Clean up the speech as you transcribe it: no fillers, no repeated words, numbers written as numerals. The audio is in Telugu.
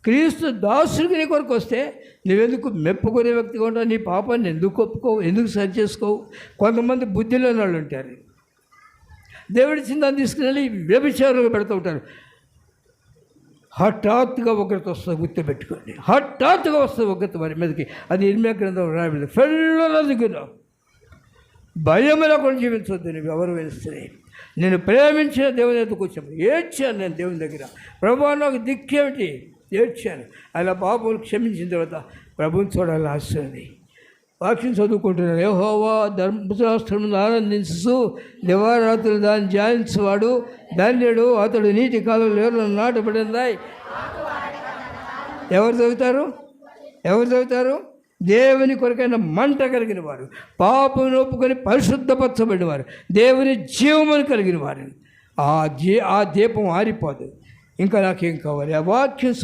క్రీస్తు దాసుడికి నీ కొరకు వస్తే నువ్వెందుకు మెప్పుకునే వ్యక్తిగా ఉంటావు? నీ పాపాన్ని ఎందుకు ఒప్పుకోవు? ఎందుకు సరి చేసుకోవు? కొంతమంది బుద్ధి లేని వాళ్ళు ఉంటారు, దేవుడి చిందాన్ని తీసుకుని వెళ్ళి వ్యభిచారులుగా పెడుతూ ఉంటారు. హఠాత్తుగా ఉగ్రత వస్తుంది, గుర్తుపెట్టుకోండి. హఠాత్తుగా వస్తుంది ఉగ్రత వారి మీదకి. అది ఇర్మియా గ్రంథం రాయబడింది. ఫెళ్ళ భయం లేకుండా జీవించవద్దు. నువ్వు ఎవరు వేస్తే నేను ప్రేమించిన దేవుని దగ్గరకు వచ్చినప్పుడు ఏడ్చాను. నేను దేవుని దగ్గర, ప్రభువా నాకు దిక్కేమిటి? ఏడ్చాను. అలా పాపలు క్షమించిన తర్వాత ప్రభుని చూడాలని ఆశింది. వాక్యం చదువుకుంటున్నాను. యెహోవా ధర్మశాస్త్రమును ఆనందించు, దివారాత్రులు దాన్ని ధ్యానించేవాడు ధన్యుడు, అతడు నీటి కాలంలో ఎవరు నాటబడిందాయి. ఎవరు చదువుతారు? దేవుని కొరకైన మంట కలిగిన వారు, పాపం ఒప్పుకొని పరిశుద్ధపరచబడిన వారు, దేవుని జీవమును కలిగిన వారు. ఆ దీపం ఆరిపోదు. ఇంకా నాకేం కావాలి? ఆ వాక్యం